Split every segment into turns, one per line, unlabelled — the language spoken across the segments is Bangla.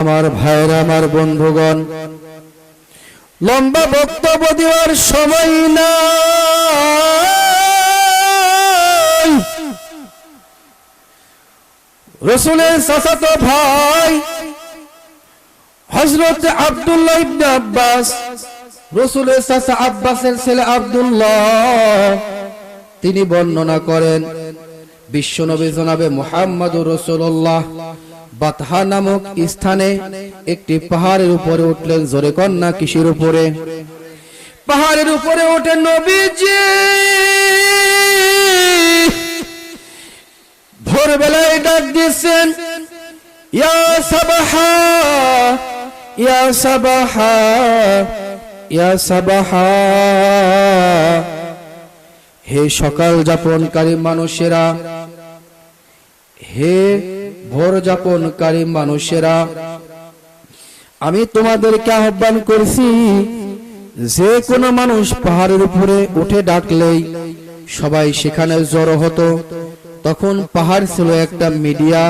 আমার ভাইরা, আমার বন্ধুগণ, লম্বা বক্তব্য দেওয়ার সময় নাই। রাসূলের চাচাতো ভাই হযরত আব্দুল্লাহ ইবনে আব্বাস, রাসূলের চাচা আব্বাসের ছেলে আব্দুল্লাহ, তিনি বর্ণনা করেন বিশ্বনবী জনাবে মুহাম্মদুর রাসূলুল্লাহ বাতহা নামক স্থানে একটি পাহাড়ের উপরে উঠলেন। জোরে কন্যা কিসের উপরে? পাহাড়ের উপরে ওঠে নবীজি। ভোরবেলায় ডাক দিয়েছেন, ইয়া সাবাহা, ইয়া সাবাহা, ইয়া সাবাহা, হে সকাল যাপনকারী মানুষেরা, হে ভোর যাপনকারী মানুষেরা, আমি তোমাদেরকে আহ্বান করছি, যে কোনো মানুষ পাহাড়ের উপরে উঠে ডাকলেই সবাই সেখানে জড়ো হতো। তখন পাহাড় ছিল একটা মিডিয়া,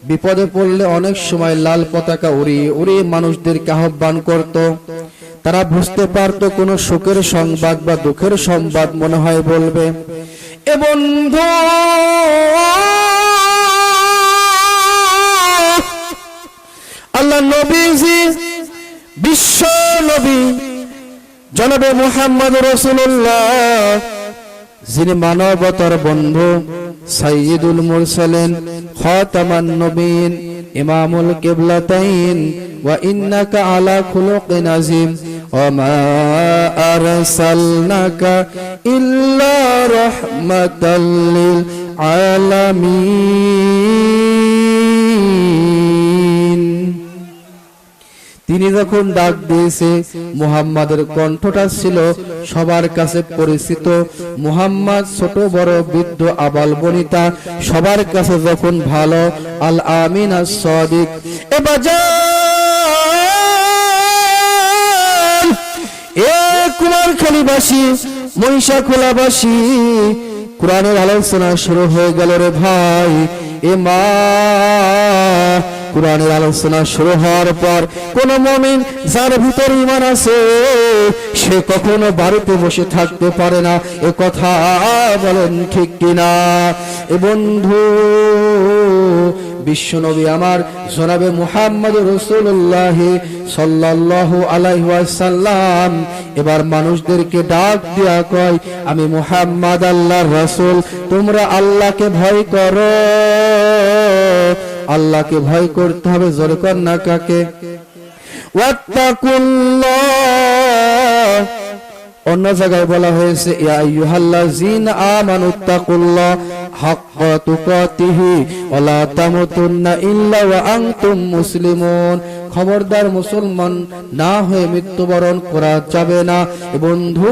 বিপদে পড়লে অনেক সময় লাল পতাকা উড়িয়ে উড়িয়ে মানুষদেরকে আহ্বান করত। তারা বুঝতে পারতো কোনো সুখের সংবাদ বা দুঃখের সংবাদ মনে হয় বলবে। এ বন্ধু, আল্লাহ নবীজি, বিশ্ব নবী জনাবে মুহাম্মদ রাসূলুল্লাহ, যিনি মানবতার বন্ধু, সাইয়্যিদুল মুরসালিন, খাতামান নবীন, ইমামুল কিবলাতাইন, ওয়া ইন্নাকা আলা খুলুকিন আযীম, ওয়া মা আরসালনাকা ইল্লা রাহমাতাল লিল আলামিন। তিনি যখন ডাক দিয়েছে, মুহাম্মাদের কণ্ঠটা ছিল সবার কাছে পরিচিত। মুহাম্মদ ছোট বড় বৃদ্ধ আবাল বনিতা সবার কাছে যখন ভালো, আল আমিন আস-সাদিক। এ কুমারখালীবাসী, মহিষাখোলাবাসী, কোরআনের আলোচনা শুরু হয়ে গেল রে ভাই। এ মা, কোরআনের আলোচনা শুরু হওয়ার পর কোন মুমিন যার ভিতরে ঈমান আছে সে কখনো বাড়িতে বসে থাকতে পারে না। এ কথা বলেন ঠিক কিনা? এ বন্ধু, বিশ্বনবী আমার জনাবে মুহাম্মদ রাসূলুল্লাহ সাল্লাল্লাহু আলাইহি ওয়াসাল্লাম এবার মানুষদেরকে ডাক দিয়া কয়, আমি মুহাম্মদ আল্লাহর রাসূল, তোমরা আল্লাহকে ভয় করো। আল্লাহকে ভয় করতে হবে। জোরে কন্যা কাকে? ওয়াত্তাকুল্লাহ। অন্য জায়গায় বলা হয়েছে, ইয়া আইয়ুহাল্লাযীনা আমানুত্তাকুল্লাহ হাক্কা তুকাতিহি ওয়া লা তামুতুন্না ইল্লা ওয়া আনতুম মুসলিমুন। খবরদার, মুসলমান না হয়ে মৃত্যুবরণ করা যাবে না। বন্ধু,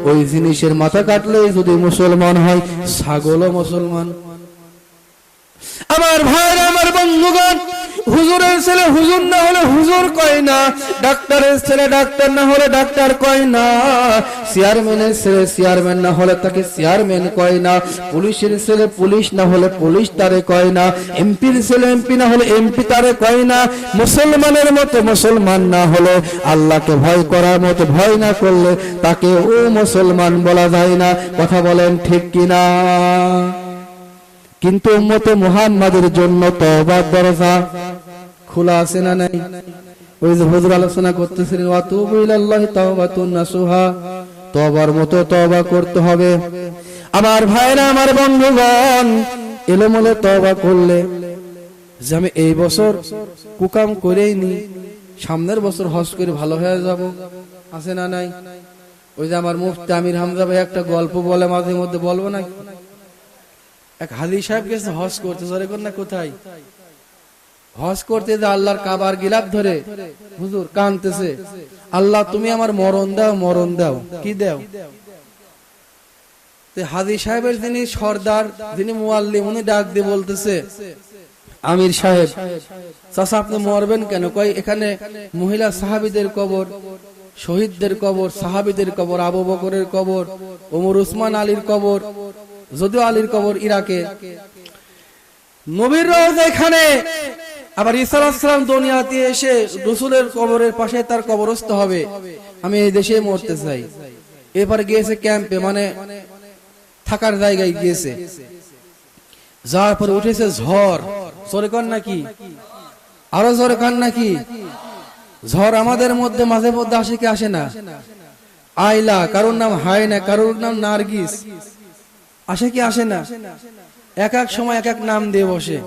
ওই জিনিসের মাথা কাটলেই যদি মুসলমান হয়, ছাগলও মুসলমান। আমার ভাইরা, আমার বন্ধুগণ, হুজুরের ছেলে হুজুর না হলে হুজুর কয় না, ডাক্তারের ছেলে ডাক্তার না হলে ডাক্তার কয় না, চেয়ারম্যানের ছেলে চেয়ারম্যান না হলে তাকে চেয়ারম্যান কয় না, পুলিশের ছেলে পুলিশ না হলে পুলিশ তারে কয় না, এমপির ছেলে এমপি না হলে এমপি তারে কয় না। মুসলমানের মতো মুসলমান না হলে, আল্লাহকে ভয় করার মতো ভয় না করলে তাকে ও মুসলমান বলা যায় না। কথা বলেন ঠিক কিনা? কিন্তু উম্মতে মুহাম্মাদের জন্য তওবার দরজা খোলা আছে না নাই? ওই যে হুজুর আলোচনা করতেছিলেন, ওয়াতুবু ইলাল্লাহি তাওবাতুন নাসুহা, তওবার মতো তওবা করতে হবে। আমার ভাইরা, আমার বন্ধুগণ, এলোমেলো তওবা করলে, যে আমি এই বছর কুকাম করেই নি, সামনের বছর হজ করে ভালো হয়ে যাব, আছে না নাই? ওই যে আমার মুফতি আমির হামজা ভাই একটা গল্প বলে, মাঝে মধ্যে বলবো না? এক হাজী সাহেব গেছে হজ করতে। জোরে কন্যা কোথায়? হজ করতে যে আল্লাহর কাবার গিলাফ ধরে হুজুর কাঁদতেছে, আল্লাহ তুমি আমার মরণ দাও, মরণ দাও। কি দাও? হাজী সাহেবের যিনি সর্দার, যিনি মুয়াল্লিম, উনি ডাক দিয়ে বলতেছে, আমির সাহেব, চাচা আপনি মরবেন কেন? কয় এখানে মহিলা সাহাবীদের কবর, শহীদদের কবর, সাহাবীদের কবর, আবু বকরের কবর, ওমর উসমান আলীর কবর, যদিও আলীর কবর ইরাকে, নবীর রওজা এখানে, আবার ঈসা আলাইহিস সালাম দুনিয়াতে এসে রাসূলের কবরের পাশে তার কবরস্থ হবে। আমি এই দেশে মরতে চাই। এবার গিয়েছে ক্যাম্পে, মানে থাকার জায়গায় গিয়েছে। যাওয়ার পর উঠেছে ঝড়। জোরে কর নাকি, আরো জোরে কর নাকি। ঝড় আমাদের মধ্যে মাঝে মধ্যে আসে কি আসে না? আইলা, কারোর নাম হায়না, কারোর নাম নার্গিস, আসে কি আসে না? এক এক সময় এক এক নাম দিয়ে বসে।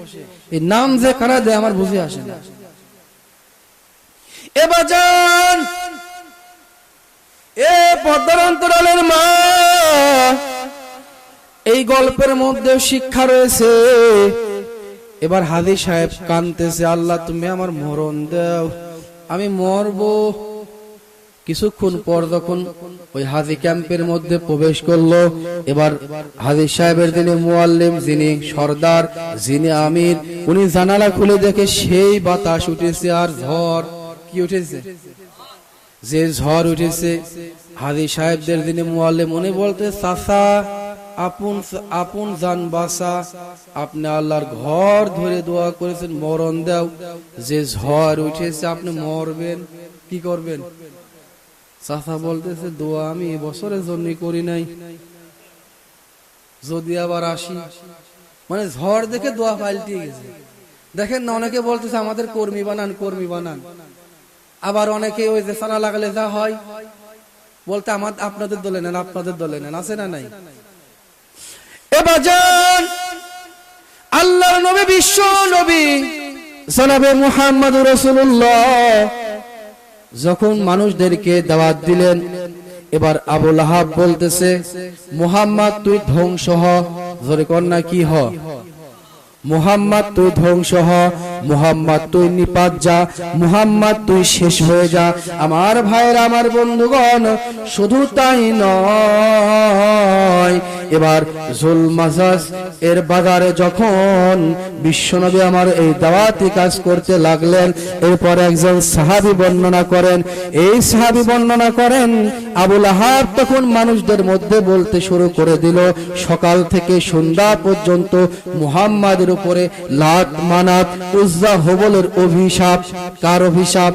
এই নাম যে কারা দেয় আমার বুঝে আসে না। এবার যান, এ পদ্মার অন্তরালের মা, এই গল্পের মধ্যে শিক্ষা রয়েছে। এবার হাজী সাহেব কাঁদতেছে, আল্লাহ তুমি আমার মরণ দাও, আমি মরবো। কিছুক্ষণ পর যখন ওই হাজী ক্যাম্পের মধ্যে প্রবেশ করলো, এবার হাজী সাহেবের যিনি মুআল্লিম, যিনি সর্দার, যিনি আমির, উনি জানালা খুলে দেখে সেই বাতাস উঠেছে আর ঝড় কি উঠেছে, যে ঝড় উঠেছে। হাজী সাহেবদের যিনি মুআল্লিম, উনি বলতে, চাচা আপন জান বাসা, আপনি আল্লাহর ঘর ধরে দোয়া করেছেন মরণ দাও, যে ঝড় উঠেছে আপনি মরবেন, কি করবেন? চাচা বলতেছে, দোয়া আমি বছরের জন্য করি নাই, যদি আবার আসি। মানে ঝড় দেখে দোয়া পাল্টিয়ে গেছে। দেখেন না, অনেকে বলতেছে আমাদের কর্মী বানান, কর্মী বানান। আবার অনেকে ওই যে সানা লাগালে যা হয় বলতে আপনাদের দলে নেন, আপনাদের দলে নেন, আছে না নাই? এবার যান, আল্লাহর নবী, বিশ্ব নবী জনাবে মুহাম্মদুর রাসূলুল্লাহ যখন মানুষদেরকে দাওয়াত দিলেন, এবার আবু লাহাব বলতেছে, মুহাম্মদ তুই ধ্বংস হ। জোরে কর না কি হ? মুহাম্মদ তুই ধ্বংস হ, মুহাম্মদ তুই নিপাত যা, মুহাম্মদ তুই শেষ হয়ে যা। আমার ভাইয়েরা, আমার বন্ধুগণ, শুধু তাই নয়, এবার জুলমাজাজ এর বাজারে যখন বিশ্বনবী আমার এই দাওয়াতি কাজ করতে লাগলেন, এরপর একজন সাহাবী বর্ণনা করেন, এই সাহাবী বর্ণনা করেন, আবু লাহাব তখন মানুষদের মধ্যে বলতে শুরু করে দিল, সকাল থেকে সন্ধ্যা পর্যন্ত মুহাম্মাদের উপরে লাত, মানাত, উজ্জা, হুবলের অভিশাপ। কার অভিশাপ?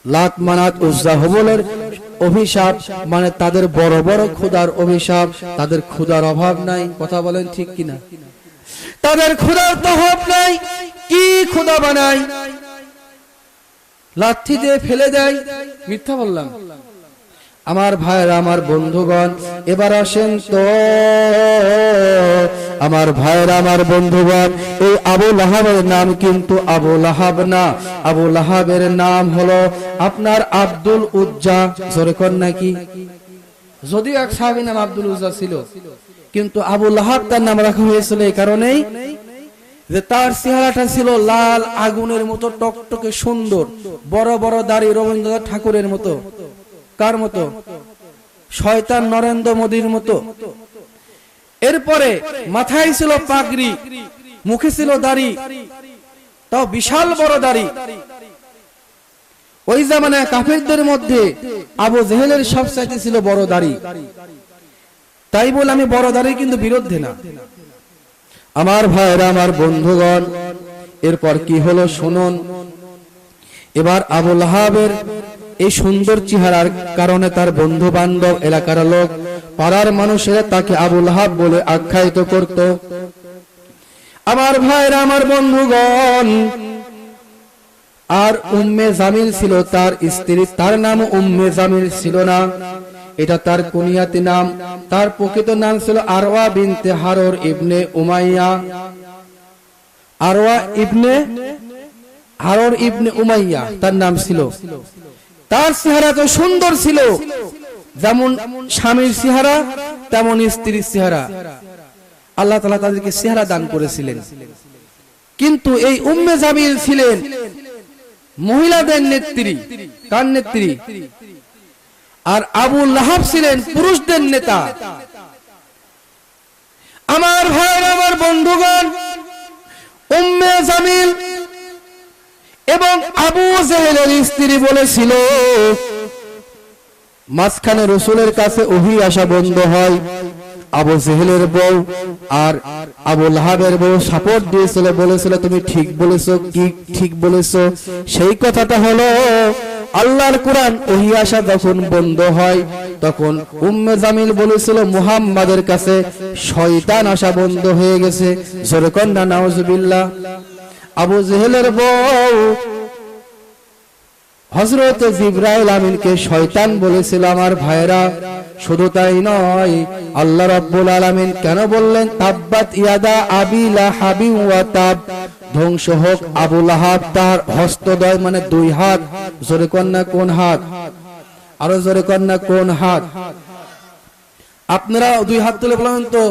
লাত, মানাত, উজ্জা, হুবলের অভিশাপ, মানে তাদের বড় বড় ক্ষুধার অভিশাপ। তাদের ক্ষুধার অভাব নাই, কথা বলেন ঠিক কিনা? তাদের ক্ষুধার তো অভাব নাই। কি ক্ষুধা বানায়? লাঠি দিয়ে ফেলে দেয়। মিথ্যা বললাম? আমার ভাইরা, আমার বন্ধুগণ, এবার আসেন তো আমার ভাইরা, আমার বন্ধুগণ, এই আবু লাহাবের নাম কিন্তু আবু লাহাব না, আবু লাহাবের নাম হলো আপনার আব্দুল উজ্জা। জোরে কর নাকি? যদিও এক সাহাবী নাম আব্দুল উজ্জা ছিল, কিন্তু আবু লাহাব তার নাম রাখা হয়েছিল এই কারণেই যে তার চেহারাটা ছিল লাল আগুনের মতো টকটকে সুন্দর, বড় বড় দাড়ি, রবীন্দ্রনাথ ঠাকুরের মতো। কার মতো? শয়তান নরেন্দ্র মোদীর মতো। এরপরে মাথায় ছিল পাগড়ি, মুখে ছিল দাড়ি, তাও বিশাল বড় দাড়ি। ওই জামানায় কাফেরদের মধ্যে আবু জেহেলের সবচাইতে ছিল বড় দাড়ি। তাই বলে আমি বড় দাড়ি কিন্তু বিরুদ্ধে না, আমার ভাইরা, আমার বন্ধুগণ। এরপর কি হলো শুনুন। এবার আবু লাহাবের এই সুন্দর চেহারার কারণে তার বন্ধু বান্ধব, এলাকার লোক, পাড়ার মানুষেরা তাকে আবু লাহাব বলে আখ্যায়িত করত। আমার ভাইরা, আমার বন্ধুগণ, আর উম্মে জামিল ছিল তার স্ত্রী, তার নাম উম্মে জামিল ছিল না, এটা তার কুনিয়াতি নাম। তার প্রকৃত নাম ছিল আরওয়া বিনতে হারর ইবনে উমাইয়া। আরওয়া ইবনে হারর ইবনে উমাইয়া তার নাম ছিল। তার চেহারা তো সুন্দর ছিল, যেমন স্বামীর চেহারা তেমন স্ত্রীর চেহারা। আল্লাহ তাআলা তাদেরকে চেহারা দান করেছিলেন। কিন্তু এই উম্মে জামিল ছিলেন মহিলাদের নেত্রী। কার নেত্রী? আর আবু লাহাব ছিলেন পুরুষদের নেতা। আমার ভাইরা, আমার বন্ধুগণ, উম্মে জামিল এবং আবু জেহেলের স্ত্রী বলেছিল, মাঝখানে রাসূলের কাছে ওহী আসা বন্ধ হয়, আবু জেহেলের বউ আর আবু লাহাবের বউ সাপোর্ট দিয়েছিল, বলেছিল তুমি ঠিক বলেছো। কি ঠিক বলেছো? সেই কথাটা হলো আল্লাহর কোরআন ওহী আসা যখন বন্ধ হয় তখন উম্মে জামিল বলেছিল মুহাম্মাদের কাছে শয়তান আসা বন্ধ হয়ে গেছে। জোরে কন্না নাউজুবিল্লাহ। আবু জেহেলের বউ হযরত জিবরাইল আমিনকে শয়তান বলেছিল। আমার ভাইরা, শুধু তাই নয়, আল্লাহ রাব্বুল আলামিন কেন বললেন তাব্বাত ইয়াদা আবি লাহাবি ওয়া তাব, ধ্বংস হোক আবু লাহাব, তার হস্তদ্বয় মানে দুই হাত। জোরে কন্যা কোন হাত? আরো জোরে কন্যা কোন হাত? আপনারা দুই হাত তুলে বলেন তো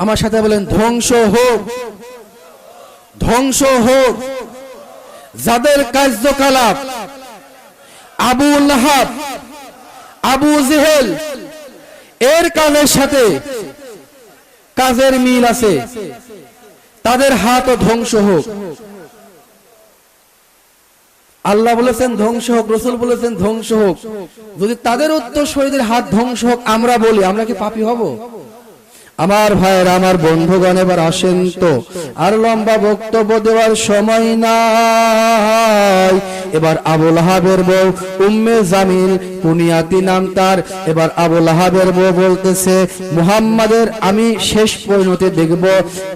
আমার সাথে, বলেন ধ্বংস হোক, ধ্বংস হোক যাদের কার্যকলাপ আবু লাহাব আবু জেহেল এর কাজের সাথে কাজের মিল আছে, তাদের হাতও ধ্বংস হোক। আল্লাহ বলেছেন ধ্বংস হোক, রাসূল বলেছেন ধ্বংস হোক। যদি তাদের উত্তরসূরিদের হাত ধ্বংস হোক আমরা বলি, আমরা কি পাপী হব? আমার ভাইয়েরা, আমার বন্ধুগণ, এবার আসেন তো, আর লম্বা বক্তব্য দেওয়ার সময় নাই। এবার আবু লাহাবের বউ উম্মে জামিল, কুনিয়াতি নাম তার। এবার আবু লাহাবের বউ বলতেছে মুহাম্মাদের আমি শেষ পরিণতি দেখব।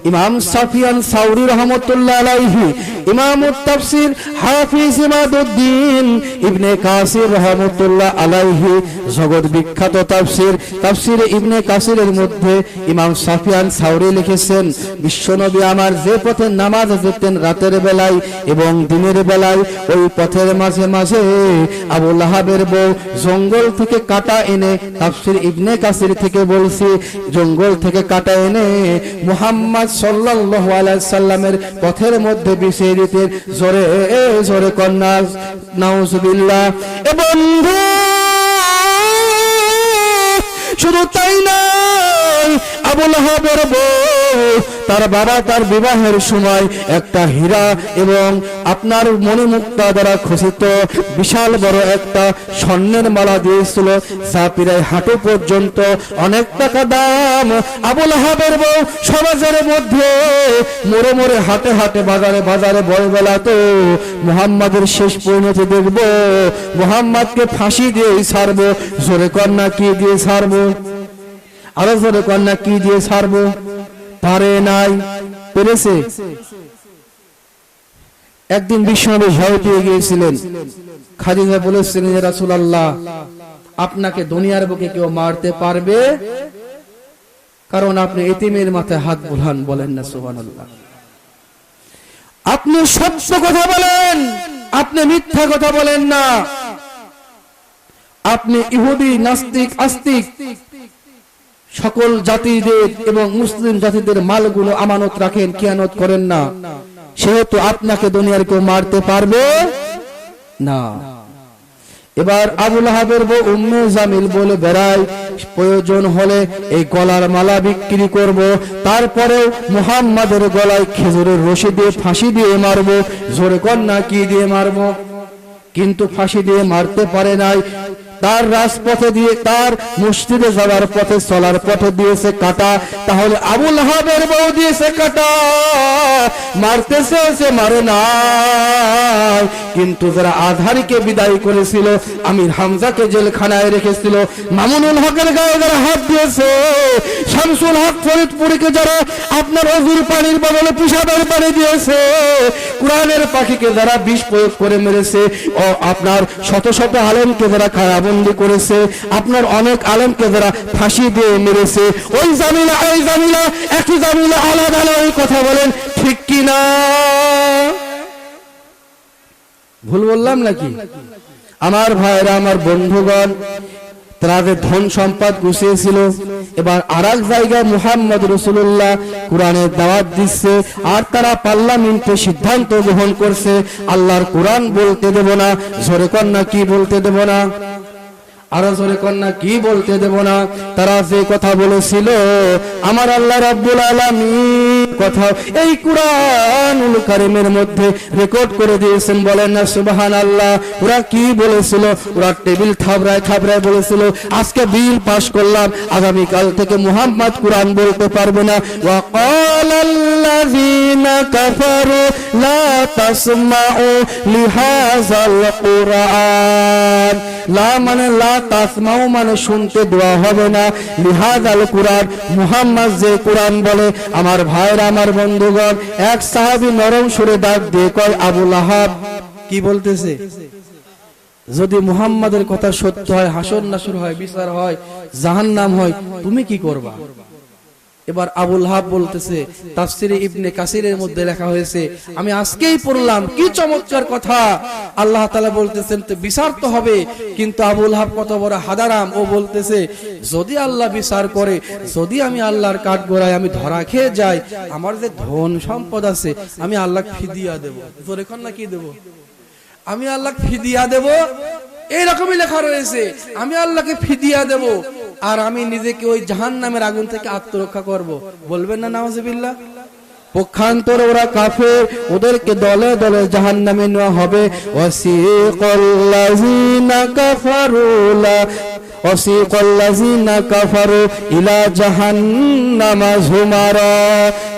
ইমাম সাফিয়ান সাউরি রাহমাতুল্লাহ আলাইহি, ইমামুত তাফসীর হাফিজ ইমাদউদ্দিন ইবনে কাসির রাহমাতুল্লাহ আলাইহি, জগৎ বিখ্যাত তাফসীর ইবনে কাসিরের মধ্যে ইমাম সাফিয়ান সাউরি লিখেছেন বিশ্বনবী আমার যে পথে নামাজ পড়তেন রাতের বেলায় এবং দিনের বেলায়, ওই পথের মাঝে মাঝে আবু লাহাবের বউ জঙ্গল থেকে কাটা এনে, তাফসীর ইবনে কাসির থেকে বলছি, জঙ্গল থেকে কাটা এনে মুহাম্মদ সাল্লাল্লাহু আলাইহি সাল্লামের পথের মধ্যে বিছিয়ে দিতেন। জোরে জোরে কন্যা নাউজুবিল্লাহ। এ বন্ধু, শুধু তাই নয়, আবু লাহাবের বউ তার বাবা তার বিবাহের সময় একটা হীরা এবং আপনার মণিমুক্তা দ্বারা খচিত বিশাল বড় একটা স্বর্ণের মালা দিয়েছিল, যা প্রায় হাঁটু পর্যন্ত, অনেক টাকা দাম। আবু লাহাবের বউ সমাজের মধ্যে মোড়ে মোড়ে হাটে হাটে বাজারে বাজারে বয় বেলাতো মুহাম্মাদের শেষ পরিণতি দেখব, মুহাম্মাদকে ফাঁসি দিয়ে ছাড়বো। জোরে কন্যা কি দিয়ে ছাড়বো? আরো জোরে কন্যা কি দিয়ে ছাড়বো? পারে নাই, পেরেছে? একদিন বিশ্বনবী ভয় পেয়ে গিয়েছিলেন। খাদিজা বলেছিলেন ইয়া রাসূলুল্লাহ, আপনাকে দুনিয়ার বুকে কেউ মারতে পারবে, কারণ আপনি এতিমের মাথায় হাত বুলান। বলেন না সুবহানাল্লাহ। আপনি সত্য কথা বলেন, আপনি মিথ্যা কথা বলেন না। আপনি ইহুদি, নাস্তিক, আস্তিক সকল জাতিদের এবং মুসলিম জাতিদের মালগুলো আমানত রাখেন, কিয়ানত করেন না, সেহেতু আপনাকে দুনিয়ার কেউ মারতে পারবে না। এবার আবু লাহাবের বউ উম্মে জামিল বলে বেড়ায়, প্রয়োজন হলে এই গলার মালা বিক্রি করব, তারপরে মুহাম্মাদের গলায় খেজুরের রশি দিয়ে ফাঁসি দিয়ে মারবো। জোরে কন্যা কি দিয়ে মারবো? কিন্তু ফাঁসি দিয়ে মারতে পারে নাই। তার রাজপথে দিয়ে, তার মসজিদে যাওয়ার পথে চলার পথে দিয়েছে কাটা। তাহলে আবু লাহাবের বউ দিয়েছে কাটা, মারতে চেয়েছে, মারে নাই। কিন্তু যারা আধারীকে বিদায় করেছিল, আমির হামজাকে জেলখানায় রেখেছিল, মামুনুল হকের গায়ে যারা হাত দিয়েছে, শামসুল হক ফরিদপুরীকে যারা আপনার অজুর পানির বদলে পিসাবের পানি দিয়েছে, কোরআনের পাখিকে যারা বিষ প্রয়োগ করে মেরেছে, ও আপনার শত শত আলেমকে যারা কারাবন্দী করেছে, আপনার অনেক আলেমকে যারা ফাঁসি দিয়ে মেরেছে, ওই জামিলা ওই জামিলা একই জামিলা, আলাদা আলাদা কথা বলেন ঠিক কি না? ভুল বললাম নাকি? আমার ভাইরা, আমার বন্ধুগণ, তাদের ধন সম্পদ গুছিয়েছিল। এবার আর এক জায়গায় মুহাম্মদ রাসূলুল্লাহ কোরআনের দাওয়াত দিচ্ছে, আর তারা পার্লামেন্টে সিদ্ধান্ত গ্রহণ করছে আল্লাহর কোরআন বলতে দেব না। জোরে কন্যা কি বলতে দেব না? আরো জোরে কন্যা কি বলতে দেব না? তারা যে কথা বলেছিল, আমার আল্লাহ রাব্বুল আলামিন কথা এই কুরআনুল কারীমের মধ্যে রেকর্ড করে দিয়েছেন, বলেন না সুবহানাল্লাহ। ওরা কি বলেছিল? ওরা টেবিল থাবড়ায় থাবড়ায় বলেছিল আজকে বিল পাস করলাম, আগামী কাল থেকে মুহাম্মদ কুরআন বলতে পারবে না। ওয়া ক্বালাল্লাযীনা কাফারু লা তাসমাউ লিহাযাল কুরআন, লা মানে লা তাসমাউ মানে শুনতে দেওয়া হবে না, লিহাযাল কুরআন মুহাম্মদ যে কুরআন বলে। আমার ভাইরা, আমার বন্ধুগণ, এক সাহাবী নরম সুরে ডাক দিয়ে কয়, আবু লাহাব কি বলতেছে? যদি মুহাম্মাদের কথা সত্য হয়, হাসর নাসর হয়, বিচার হয়, জাহান্নাম হয়, তুমি কি করবা? এবার আবু লাহাব বলতেছে, তাফসিরে ইবনে কাসিরের মধ্যে লেখা হয়েছে, আমি আজকেই পড়লাম, কি চমৎকার কথা। আল্লাহ তাআলা বলতেছেন তো বিচার তো হবে, কিন্তু আবু লাহাব কত বড় হাদারাম, ও বলতেছে যদি আল্লাহ বিচার করে, যদি আমি আল্লাহর কাঠগড়ায় আমি ধরা খেয়ে যাই, আমার যে ধন সম্পদ আছে আমি আল্লাহকে ফিদিয়া দেব। জোরে কর না, কি দেব? আমি আল্লাহকে ফিদিয়া দেব, এইরকমই লেখা রয়েছে, আমি আল্লাহকে ফিদিয়া দেব, আর আমি নিজেকে ওই জাহান্নামের আগুন থেকে আত্মরক্ষা করব। বলবেন না নাউজুবিল্লাহ? পক্ষান্তরে ওরা কাফের, ওদেরকে দলে দলে জাহান্নামে নেওয়া হবে। ওয়াসিকাল্লাযীনা কাফারু ওয়াসিকাল্লাযীনা কাফারু ইলা জাহান্নামা যুমারা,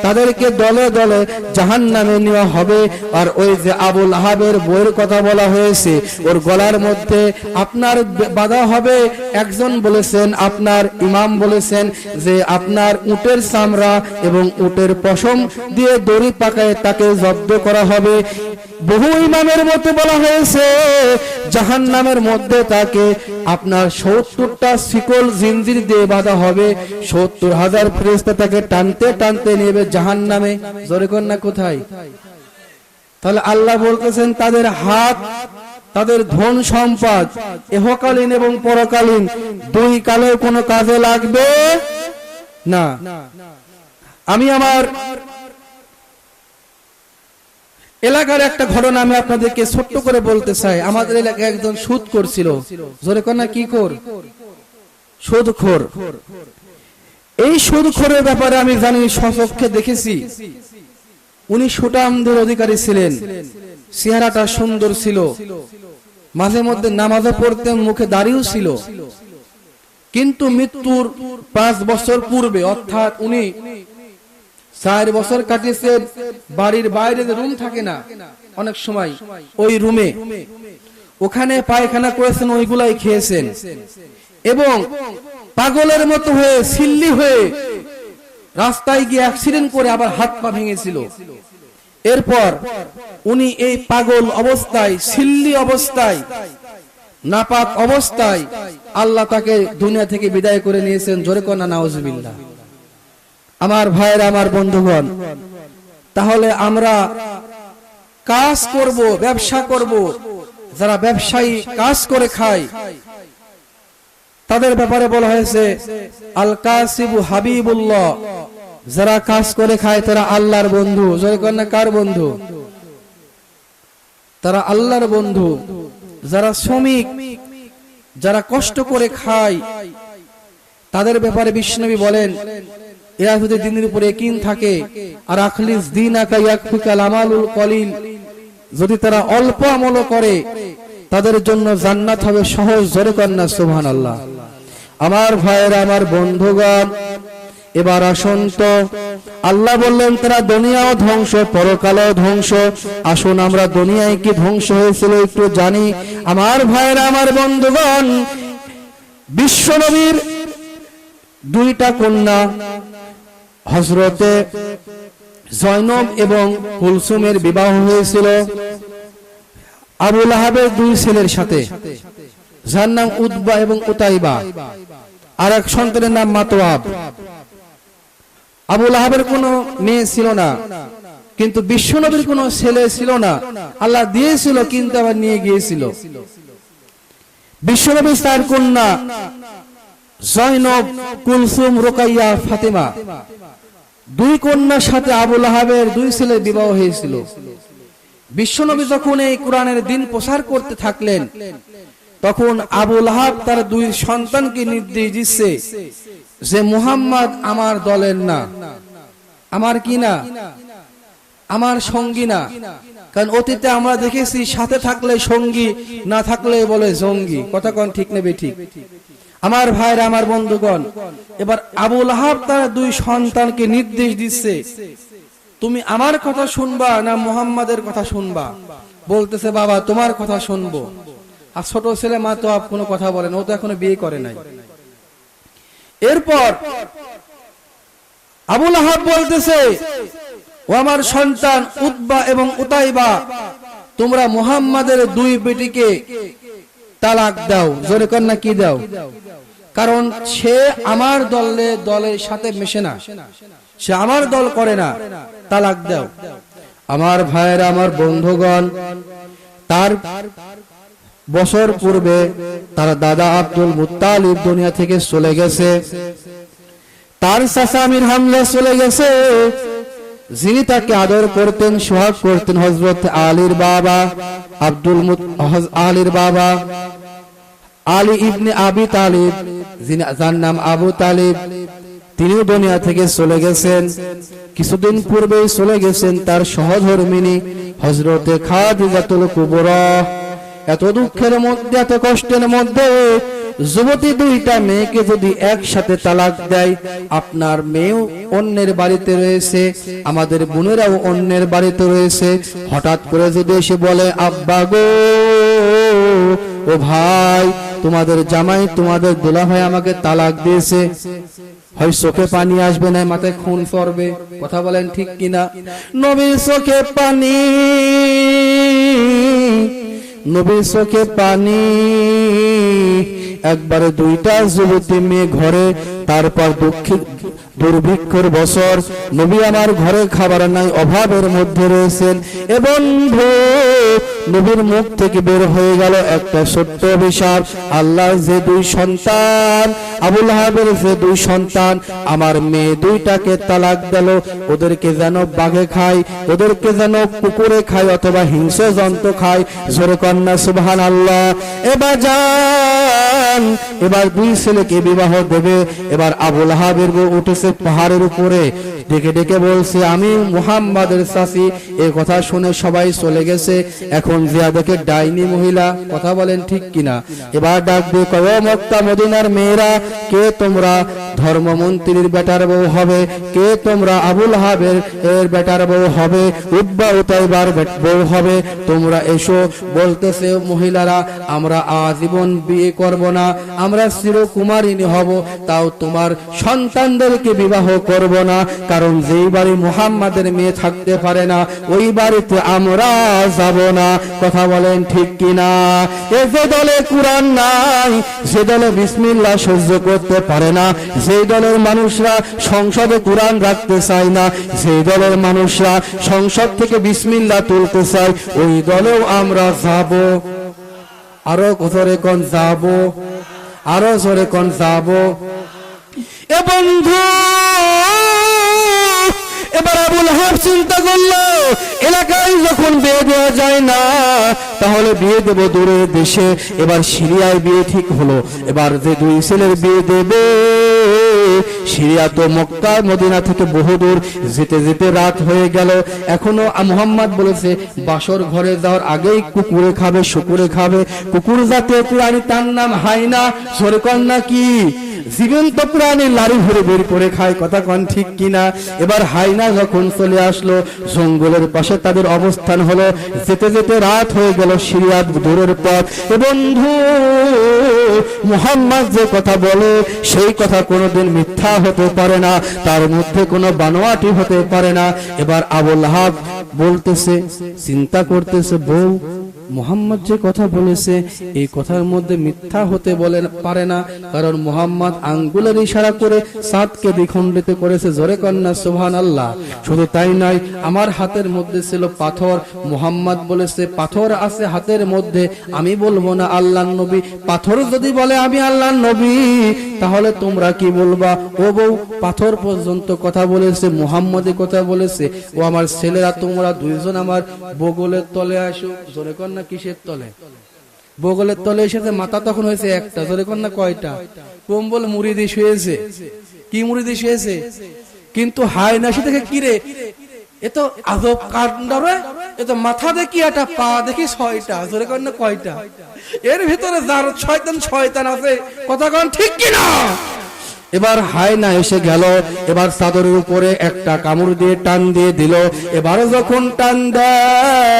তাদেরকে দলে দলে জাহান্নামে নেওয়া হবে। আর ওই যে আবু লাহাবের বইয়ের কথা বলা হয়েছে, ওর গলার মধ্যে আপনার বাঁধা হবে। একজন বলেছেন, আপনার ইমাম বলেছেন যে আপনার উটের চামড়া এবং উটের পশম দিয়ে দড়ি পাকায় তাকে জব্দ করা হবে। বহু ইমামের মধ্যে বলা হয়েছে জাহান্নামের মধ্যে তাকে আপনার 70টা শিকল জিনজির দিয়ে বাঁধা হবে, 70,000 ফেরেশতা তাকে টানতে টানতে নেবে জাহান্নামে। জোরে কর না, কোথায়? তাহলে আল্লাহ বলতেছেন তাদের হাত, তাদের ধন সম্পদ ইহকালীন এবং পরকালীন দুই কালে কোনো কাজে লাগবে না। আমি আমার এলাকার একটা ঘটনা আমি আপনাদেরকে ছোট্ট করে বলতে চাই। আমাদের এলাকায় একজন সুদ করছিল। জোরে কর না, কি কর? সুদখোর। এই সুদখোরের ব্যাপারে আমি জানি, স্বচক্ষে দেখেছি। উনি সুঠামদের অধিকারী ছিলেন, চেহারাটা সুন্দর ছিল, মাঝে মধ্যে নামাজও পড়তেন, মুখে দাড়িও ছিল। কিন্তু মৃত্যুর 5 বছর পূর্বে, অর্থাৎ উনি 4 বছর কাটিয়েছেন বাড়ির বাইরে যে রুম থাকে না অনেক সময়, ওই রুমে ওখানে পায়খানা করেছেন, ওইগুলাই খেয়েছেন এবং পাগলের মতো হয়ে সিল্লি হয়ে রাস্তায় গিয়ে অ্যাক্সিডেন্ট করে আবার হাত পা ভেঙেছিল। এরপর উনি এই পাগল অবস্থায়, সিল্লি অবস্থায়, নাপাক অবস্থায় আল্লাহ তাকে দুনিয়া থেকে বিদায় করে নিয়েছেন। জোরে কর না নাউজুবিল্লাহ। আমার ভাইরা, আমার বন্ধুগণ, তাহলে আমরা কাজ করব, ব্যবসা করব। যারা ব্যবসায়ী কাজ করে খায় তাদের ব্যাপারে বলা হয়েছে আল কাসিবু হাবিবুল্লাহ, যারা কাজ করে খায় তারা আল্লাহর বন্ধু। জয় কন্যা, কার বন্ধু? তারা আল্লাহর বন্ধু। যারা শ্রমিক, যারা কষ্ট করে খায়, তাদের ব্যাপারে বিশ্বনবী বলেন এরা যদি দিনের উপরে ইয়াকিন থাকে, আর আখলিস দীনাকা ইয়াকফিকাল আমালুল কলিল, যদি তারা অল্প আমল করে তাদের জন্য জান্নাত হবে সহজ। জোরে কন্যা সুবহানাল্লাহ। আমার ভাইয়েরা, আমার বন্ধুগণ, এবার আসুন তো, আল্লাহ বললেন তারা দুনিয়াও ধ্বংস, পরকালও ধ্বংস। আসুন আমরা দুনিয়ায় কি ধ্বংস হয়েছিল একটু জানি। আমার ভাইয়েরা, আমার বন্ধুগণ, বিশ্বনবীর 2টা কন্যা হযরতে জয়নব এবং কুলসুমের বিবাহ হয়েছিল আবু লাহাবের 2 ছেলের সাথে, যার নাম উতবা এবং উতাইবা, আর এক সন্তানের নাম মাতওয়াব। আবু লাহাবের কোনো মেয়ে ছিল না, কিন্তু বিশ্বনবীর কোনো ছেলে ছিল না। আল্লাহ দিয়েছিল কিন্তু আবার নিয়ে গিয়েছিল। বিশ্বনবীর 4 কন্যা জয়নব, কুলসুম, রুকাইয়া, ফাতেমা, 2 কন্যার সাথে আবু লাহাবের 2 ছেলের বিবাহ হয়েছিল। বিশ্বনবী যখন এই কোরআনের দিন প্রচার করতে থাকলেন, তখন আবু লাহাব তার 2 সন্তানকে নির্দেশ দিচ্ছে যে মুহাম্মদ আমার দলের না, আমার কি না, আমার সঙ্গী না। কারণ অতীতে আমরা দেখেছি সাথে থাকলে সঙ্গী, না থাকলে বলে জঙ্গি। কথা কোন ঠিক নেবে ঠিক? আমার ভাইরা, আমার বন্ধুগণ, এবার আবু লাহাব তার দুই সন্তানকে নির্দেশ দিচ্ছে, তুমি আমার কথা শুনবা না মুহাম্মাদের কথা শুনবা? বলতেছে, বাবা তোমার কথা শুনবো। আর ছোট ছেলে মা তো কোনো কথা বলে না, ও তো এখনো বিয়ে করে নাই। এরপর আবু লাহাব বলতেছে, ও আমার সন্তান উতবা এবং উতাইবা, তোমরা মুহাম্মাদের দুই বেটিকে তালাক দাও। জোরে কন্যা কি দাও? কারণ সে আমার দলের সাথে মেশে না, সে আমার দল করে না, তালাক দাও। আমার ভাইয়েরা, আমার বন্ধুগণ, তার বছর পূর্বে তার দাদা আব্দুল মুত্তালিব দুনিয়া থেকে চলে গেছে, তার চাচা আমির হামজা চলে গেছে। যিনি তাকে আদর করতেন, সোহাগ করতেন, হযরত আলীর বাবা আলীর বাবা আলী ইবনে আবি তালিব, যার নাম আবু তালিব, তিনি দুনিয়া থেকে চলে গেছেন। কিছুদিন পূর্বেই চলে গেছেন তার সহধর্মিনী হযরতে খাদিজাতুল কুবরা। এত দুঃখের মধ্যে, এত কষ্টের মধ্যে যুবতী দুইটা মেয়েকে যদি একসাথে তালাক দেয়, আপনার মেয়েও অন্যের বাড়িতে রয়েছে, আমাদের বোনেরাও অন্যের বাড়িতে রয়েছে, হঠাৎ করে যদি এসে বলে, আব্বা গো, ও ভাই, তোমাদের জামাই, তোমাদের দুলাভাই আমাকে তালাক দিয়েছে, হয় চোখে পানি আসবে না মাথায় খুন পড়বে। কথা বলেন ঠিক কিনা? নবীর চোখে পানি, নবীর চোখে পানি। একবারে দুইটা যুবতী মেয়ে ঘরে, তারপর দুর্ভিক্ষের বছর, নবী আমার ঘরে খাবার নাই, অভাবের মধ্যে রয়েছেন। এবং নবীর মুখ থেকে বের হয়ে গেল একটা ছোট্ট অভিশাপ, আল্লাহ যে দুই সন্তান, আবু লাহাবের যে দুই সন্তান, আমার মেয়ে দুইটাকে তালাক দিল, ওদেরকে যেন বাঘে খায়, ওদেরকে যেন কুকুরে খায়, অথবা হিংস্র জন্তু খায়। জোরে কন্যা সুবহানাল্লাহ। এবার যান, এবার দুই ছেলেকে বিবাহ দেবে। এবার আবু লাহাবের বউ উঠেছে পাহাড়ের উপরে, ডেকে ডেকে বলছে, আমি মুহাম্মাদের চাচি। এই কথা শুনে সবাই চলে গেছে। এখন জিয়া দেখে ডাইনি মহিলা। কথা বলেন ঠিক কিনা? এবার ডাক দিয়ে কয়, ও মক্কা মদিনার মেয়েরা, কে তোমরা ধর্মমন্ত্রীর বেটার বউ হবে? কে তোমরা আবু লাহাবের বেটার বউ হবে? উতবা উতাইবার বউ হবে? তোমরা এসো। বলতেছে মহিলারা, আমরা আজীবন বিয়ে করব না, আমরা চিরকুমারিনী হব, তাও তোমার সন্তানদেরকে বিবাহ করব না। কারণ যেই বাড়ি মুহাম্মাদের মেয়ে থাকতে পারে না, ওই বাড়িতে আমরা যাব না। কথা বলেন ঠিক কিনা? যে দলে কুরআন নাই, যে দলে বিসমিল্লাহ সহ্য করতে পারে না, যে দলের মানুষরা সংসদে কুরআন রাখতে চায় না, যে দলের মানুষরা সংসদ থেকে বিসমিল্লাহ তুলতে চায়, ওই দলেও আমরা যাব। আরো জোরে কোন যাব, আরো জোরে কোন যাব। এ বন্ধু, এবার আবু লাহাব চিন্তা করলো, এলাকায় যখন বিয়ে দেওয়া যায় না, তাহলে বিয়ে দেব দূরের দেশে। এবার সিরিয়ায় বিয়ে ঠিক হলো। এবার যে দুই ছেলের বিয়ে দেবে, সিরিয়া তো মক্কা মদিনা থেকে বহুদূর, যেতে যেতে রাত হয়ে গেল। এখনো মুহাম্মদ বলেছে, বাসর ঘরে যাওয়ার আগেই কুকুরে খাবে, শুকুরে খাবে। কুকুর জাতীয় প্রাণী, তার নাম হাইনা। সরে কন্যা কি? জীবন্ত প্রাণী লাড়ি ভরে বের করে খায়। কথা কন ঠিক কিনা? এবার হাইনা যখন চলে আসলো, জঙ্গলের পাশে তাদের অবস্থান হলো। যেতে যেতে রাত হয়ে গেল, সিরিয়া দূরের পথ। বন্ধু, মুহাম্মদ যে কথা বলে, সেই কথা কোনোদিন মিথ্যা হতে পারে না, তার মধ্যে কোনো বানোয়াটি হতে পারে না। এবার আবু লাহাব বলতেছে, চিন্তা করতেছে, বউ মুহাম্মদ যে কথা বলেছে, এই কথার মধ্যে মিথ্যা হতে পারে না। কারণ মুহাম্মদ আঙ্গুলের ইশারা করে সাতকে দ্বিখণ্ডিত করেছে। জোরে কন্যা সুবহানাল্লাহ। শুধু তাই নয়, আমার হাতের মধ্যে ছিল পাথর। মুহাম্মদ বলেছে, পাথর আছে হাতের মধ্যে, আমি বলবো না আল্লাহর নবী। পাথর যদি বলে আমি আল্লাহর নবী, তাহলে তোমরা কি বলবা? ও বউ, পাথর পর্যন্ত কথা বলেছে, মুহাম্মদই কথা বলেছে। ও আমার ছেলেরা, তোমরা দুইজন আমার বগলের তলে আসো। জোরে কন্যা কিসের তলে? বগলের তলে এসেছে। মাথা তখন হয়েছে একটা। জোরে কন্যা কয়টা? কম্বল মুড়ি দিয়ে শুয়েছে। কি মুড়ি দিয়ে শুয়েছে? কিন্তু হায় না সে দেখে কিরে এ তো আজব কাণ্ড রে, এ তো মাথা দেখি একটা পা দেখি 6টা, জোরে কর না কয়টা? এর ভিতরে যার শয়তান আছে, কথা কন ঠিক কিনা? এবার হায় না এসে গেল, এবার চাদরের উপরে একটা কামড় দিয়ে টান দিয়ে দিল। এবার যখন টান দেয়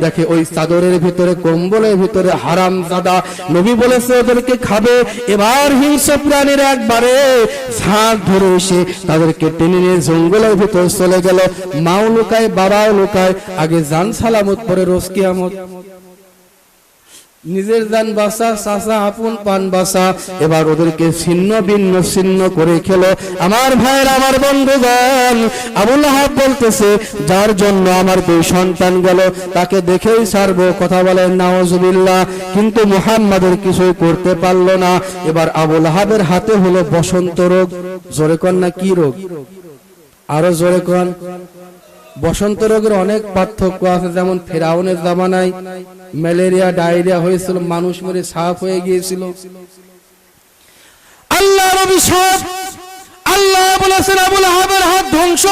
দেখে ওই চাদরের ভিতরে, কম্বলের ভিতরে হারামজাদা। নবী বলেছে ওদেরকে খাবে। এবার হিংস্র প্রাণীর একবারে ঝাঁক ধরে এসে তাদেরকে টেনে নিয়ে জঙ্গলের ভিতর চলে গেল। মাও লুকায়, বাবাও লুকায়, আগে জান সালামত পরে রোজ কিয়ামত। নিজের জান বাসা, চাচা আপন পান বাসা। এবার ওদেরকে ছিন্ন ভিন্ন ছিন্ন করে খেলো। আমার ভাইয়ের, আমার বন্ধুগণ, আবু লাহাব বলতেছে যার জন্য আমার 2 সন্তান গেল তাকে দেখেই ছাড়বো, কথা বলেন নাউজুবিল্লাহ। কিন্তু মুহাম্মাদের কিছুই করতে পারলো না। এবার আবু লাহাবের হাতে হলো বসন্ত রোগ। জোরে কন না কি রোগ? আরো জোরে কন। বসন্ত রোগের অনেক পার্থক্য আছে। যেমন ফেরাউনের জামানায় ম্যালেরিয়া, ডায়রিয়া হয়েছিল, মানুষ মরে সাফ হয়ে গিয়েছিল। আল্লাহর অভিশাপ। আল্লাহ বলেছেন আবু লাহাবের হাত ধ্বংস।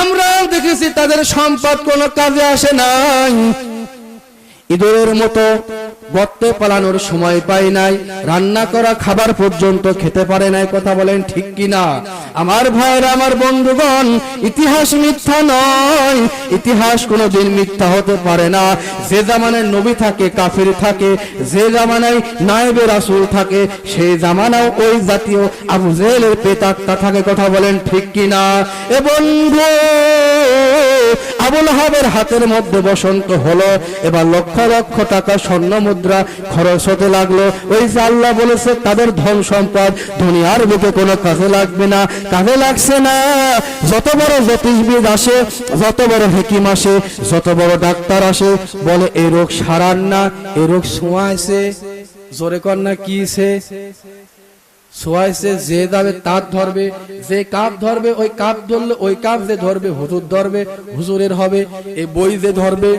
আমরাও দেখেছি তাদের সম্পদ কোনো কাজে আসে নাই। ইঁদুরের মতো গর্তে পালানোর সময় পায় নাই, রান্না করা খাবার পর্যন্ত খেতে পারে নাই, কথা বলেন ঠিক কিনা? আমার ভাইরা, আমার বন্ধুগণ, ইতিহাস মিথ্যা নয়, ইতিহাস কোনোদিন মিথ্যা হতে পারে না। যে জামানায় নবী থাকে কাফির থাকে, যে জামানায় নায়েবে রাসূল থাকে সেই জামানাও ওই জাতীয় আবু জেহেলের প্রেতাত্মা থাকে, কথা বলেন ঠিক কিনা? এ বন্ধু, আবু লাহাবের হাতের মধ্যে বসন্ত হলো। এবার লক্ষ লক্ষ টাকা স্বর্ণ মুদ্রা খরচ হতে লাগলো। ওই যে আল্লাহ বলেছে তাদের ধন সম্পদ দুনিয়ার বুকে কোনো কাজে লাগবে না, কাজে লাগছে না। যত বড় জ্যোতিষবিদ আসে, যত বড় হেকিম আসে, যত বড় ডাক্তার আসে, বলে এই রোগ সারার না, এই রোগ ছোঁয়াইছে। জোরে কর না কিছে? ছোঁয়াইছে। যে যাবে তার ধরবে, যে কাপ ধরবে ওই কাপ ধরলে, ওই কাপ যে ধরবে হুজুর ধরবে, হুজুরের হবে। এই বই যে ধরবে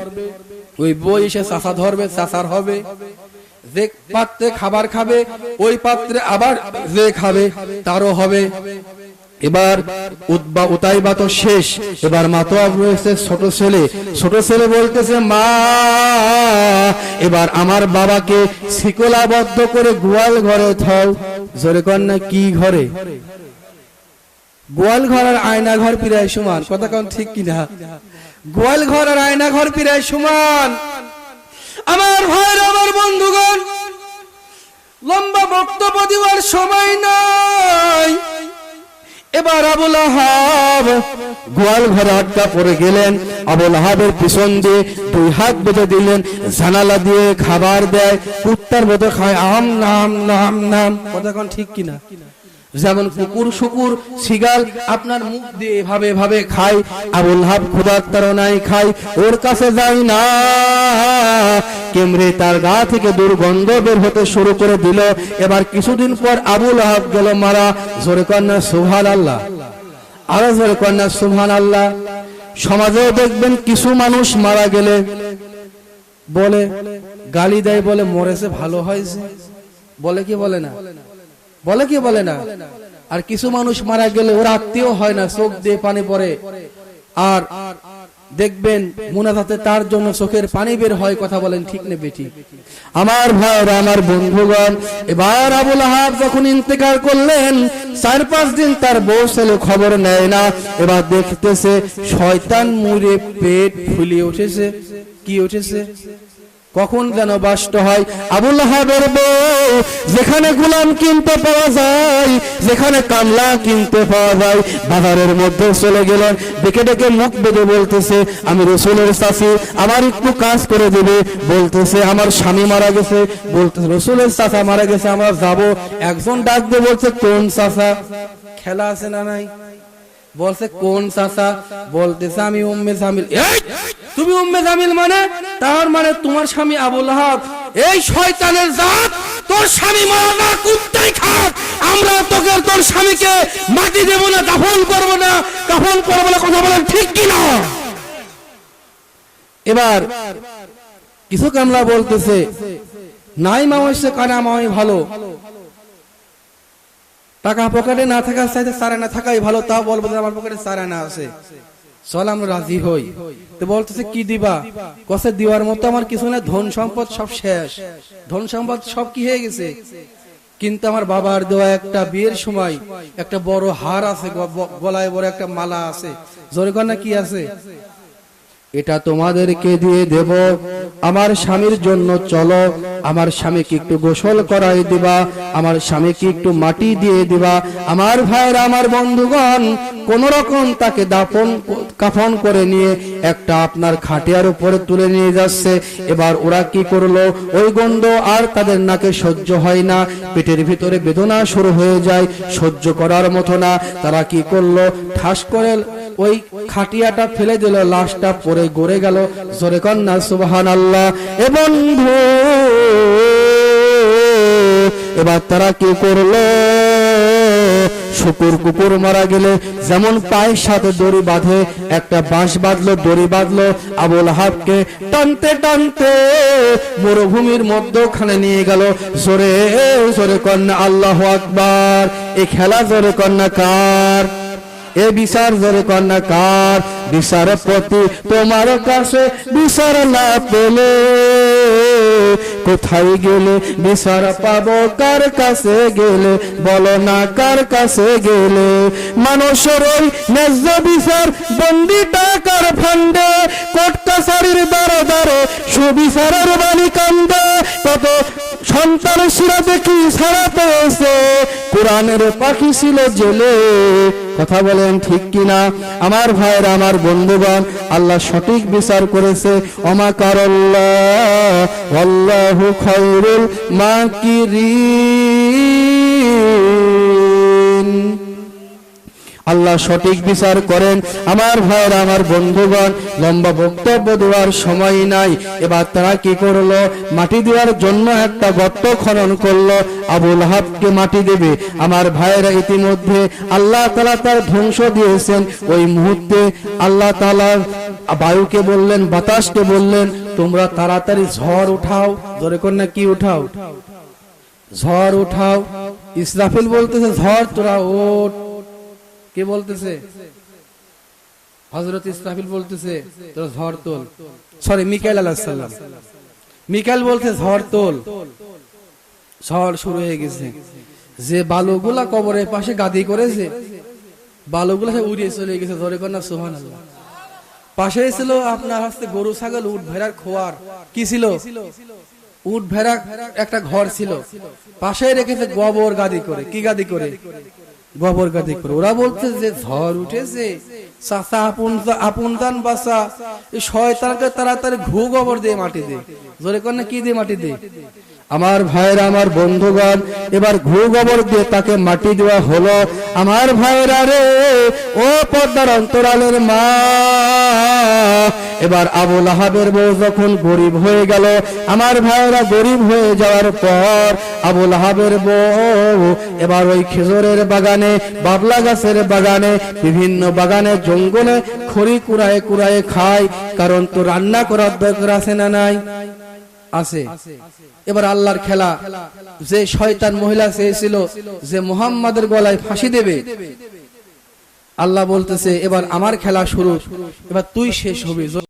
ওই বই এসে চাচা ধরবে, চাচার হবে। যে পাত্রে খাবার খাবে ওই পাত্রে আবার যে খাবে তারও হবে। এবার উতাইবা তো শেষ। এবার মাতোয়াব রয়েছে ছোট ছেলে। ছোট ছেলে বলতেছে মা, এবার আমার বাবাকে শিকলাবদ্ধ করে গোয়াল ঘরে থাও। জোরে কর না কি ঘরে? গোয়াল ঘর আর আয়না ঘর প্রায় সমান, কথা কন ঠিক কিনা? গোয়াল ঘর আর আয়না ঘর প্রায় সমান। আমার ভাইর, আমার বন্ধুগণ, লম্বা বক্তব্য দেওয়ার সময় নাই। এবার আবু লাহাব গোয়াল ঘরে আটকা পড়ে গেলেন। আবু লাহাবের পিছন দিয়ে 2 হাত বেঁধে দিলেন, জানালা দিয়ে খাবার দেয়, কুত্তার মতো খায়, আম নাম নাম নাম, কথা কন ঠিক কিনা? যেমন কুকুর শুকুর শিগাল আপনার মুখ দিয়ে এভাবে এভাবে খায়, আবু লাহাব ক্ষুধার তাড়নায় খায়, ওর কাছে যায় না। কেমরে তার গা থেকে দুর্গন্ধ বের হতে শুরু করে দিল। এবার কিছুদিন পর আবু লাহাব গেল মারা। জোরে কন্যা সুবহানাল্লাহ, আরো জোরে কন্যা সুবহানাল্লাহ। সমাজেও দেখবেন কিছু মানুষ মারা গেলে বলে, গালি দেয়, বলে মরেছে ভালো হয়েছে, বলে কি বলে না? বলে কি বলে না? আর কিছু মানুষ মারা গেলে ওর আত্মীয় হয় না, চোখ দিয়ে পানি পড়ে। আর দেখবেন মুনাজাতে তার জন্য চোখের পানি বের হয়, কথা বলেন ঠিক না বেটি? আমার ভাইরা, আমার বন্ধুগণ, এবার আবু লাহাব যখন ইন্তেকাল করলেন 4-5 দিন তার বউ ছেলে খবর নেয় না। এবার দেখতেছে শয়তান মুড়ে পেট ফুলিয়ে উঠেছে। কি উঠেছে? কখন যেন বাষ্ট হয়। আবু লাহাবের বউ যেখানে গোলাম কিনতে পাওয়া যায়, যেখানে কামলা কিনতে পাওয়া যায়, বাজারের মধ্যে চলে গেলেন। ডেকে ডেকে মুখ বেঁধে বলতেছে, আমি রসুলের চাচি, আমার একটু কাজ করে দেবে। বলতেছে আমার স্বামী মারা গেছে। বলতেছে রসুলের চাচা মারা গেছে, আমরা যাবো। একজন ডাক দিয়ে বলছে কোন চাচা? খেলা আছে না নাই? বলছে কোন চাচা? বলতেছে আমি উম্মে জামিল। তুমি উম্মে জামিল মানে? তার মানে তোমার স্বামী আবু লাহাব। এই শয়তানের জাত, তোর স্বামী মারা না, কুত্তাই খাক। আমরা তোকে, তোর স্বামীকে মাটি দেব না, দাফন করব না, দাফন করব না, কথা বলেন ঠিক কিনা? এবার কিছু কামলা বলতেছে নাই মা হইছে কানা মাই ভালো। টাকা পকেটে না থাকার চাইতে 4 আনা থাকাই ভালো, তাও বলবো যে আমার পকেটে 4 আনা আছে, চল আমরা রাজি হই। তো বলতেছে কি দিবা? কসে দিওয়ার মতো আমার কিছু না, ধন সম্পদ সব শেষ, ধন সম্পদ সব কি হয়ে গেছে, কিন্তু আমার বাবার দেওয়া একটা বিয়ের সময় একটা বড় হার আছে, গলায় বড় একটা মালা আছে, জোরে কর না কি আছে, এটা তোমাদেরকে দিয়ে দেব, আমার স্বামীর জন্য চলো, আমার স্বামীকে একটু গোসল করাই দিবা, আমার স্বামীকে একটু মাটি দিয়ে দিবা। আমার ভাইরা, আমার বন্ধুগণ, কোন রকম তাকে কাফন করে নিয়ে একটা আপনার খাটিয়ার উপরে তুলে নিয়ে যাচ্ছে। এবার ওরা কি করলো, ওই গন্ধ আর তাদের নাকে সহ্য হয় না, পেটের ভিতরে বেদনা শুরু হয়ে যায়, সহ্য করার মতো না। তারা কি করলো, ঠাস করে ওই খাটিয়াটা ফেলে দিল, লাশটা পরে গড়ে গেল, জোরে কন্যা সুবহানাল্লাহ। এ বন্ধু, এবার তারা কি করলো, শুকুর কুকুর মারা গেলে যেমন পায়ের সাথে দড়ি বাঁধে, একটা বাঁশ বাঁধলো, দড়ি বাঁধলো, আবুল আহাবকে টানতে টানতে মরুভূমির মধ্যখানে নিয়ে গেল। জোরে জোরে কন্যা আল্লাহু আকবার। এই খেলা জোরে কন্যা কার? এ বিচার জোরে কন্যা কার? বিচারপতি তোমার কাছে বিচার না পেলে কোথায় গেলে বিচার পাবো, কার কাছে গেলে বলো না, কার কাছে গেলে? মানুষের ওই ন্যায্য বিচার বন্দি টাকার ফান্ডে, কোর্ট কাছারির দ্বারে দ্বারে সুবিচারের বাণী কান্দে, কত সন্তান শিরা দেখি ছাড়া পেয়েছে, কোরআনের পাখি ছিল জেলে। কথা বলেন ঠিক কিনা আমার ভাইরা, আমার বন্ধুগণ? আল্লাহ সঠিক বিচার করেছে, অমাকারাল্লাহ আল্লাহু খায়রুল মাকিরিন। আল্লাহ সঠিক বিচার করেন। আমার ভাইরা, আমার বন্ধুগণ, লম্বা বক্তব্য দেওয়ার সময় নাই। এবার তারা কি করলো, মাটি দেওয়ার জন্য একটা গর্ত খনন করলো, আবুল আহাবকে মাটি দেবে। আমার ভাইরা, ইতিমধ্যে আল্লাহ তাআলা তার ধ্বংস দিয়েছেন। ওই মুহূর্তে আল্লাহ তাআলা বায়ুকে বললেন, বাতাসকে বললেন, তোমরা তাড়াতাড়ি ঝড় উঠাও। জোরে কন্যা কি উঠাও? ঝড় উঠাও। ইসরাফিল বলতেছে, ঝড় তোরা ওঠ। কে বলতেছে? হযরত ইসরাফিল বলতেছে, তোরা ঝড় তোল। সরি, মিকাইল আলাইহিস সালাম। মিকাইল বলতে ঝড় তোল। ঝড় শুরু হয়ে গেছে। যে বালুগুলা কবরের পাশে গাদি করেছে, বালুগুলা সব উড়িয়ে চলে গেছে। ধরে কর না সুবহানাল্লাহ। পাশে ছিল আপনার হচ্ছে গরু ছাগল উট ভেড়ার খোয়ার। কি ছিল? উট ভেড়া একটা ঘর ছিল, পাশে রেখেছে গোবর গাদি করে। কি গাদি করে? গোবর গাদি করে। ওরা বলছে যে ঝড় উঠেছে, চাচা আপন দান বাসা, এই শয়তানকে তাড়াতাড়ি ঘু গোবর দিয়ে মাটি দে। জোরে কর না কি দিয়ে মাটি দে? আমার ভাইরা, আমার বন্ধুগণ, এবার ঘু গোবর দিয়ে তাকে মাটি দেওয়া হলো। আমার ভাইরা রে, ও পর্দার অন্তরালের মা, এবার আবুল আহাবের বউ যখন গরিব হয়ে গেল, আমার ভাইরা, গরিব হয়ে যাওয়ার পর আবুল আহাবের বউ এবার ওই খেজুরের বাগানে, বাবলা গাছের বাগানে, বিভিন্ন বাগানে, জঙ্গলে খড়ি কুড়ায়ে কুড়ায়ে খায়। কারণ তো রান্না করার দরকার আছে না নাই? আছে। এবার আল্লাহর খেলা, যে শয়তান মহিলা চেয়েছিল যে মুহাম্মাদের গলায় ফাঁসি দেবে, আল্লাহ বলতেছে এবার আমার খেলা শুরু, এবার তুই শেষ হবি।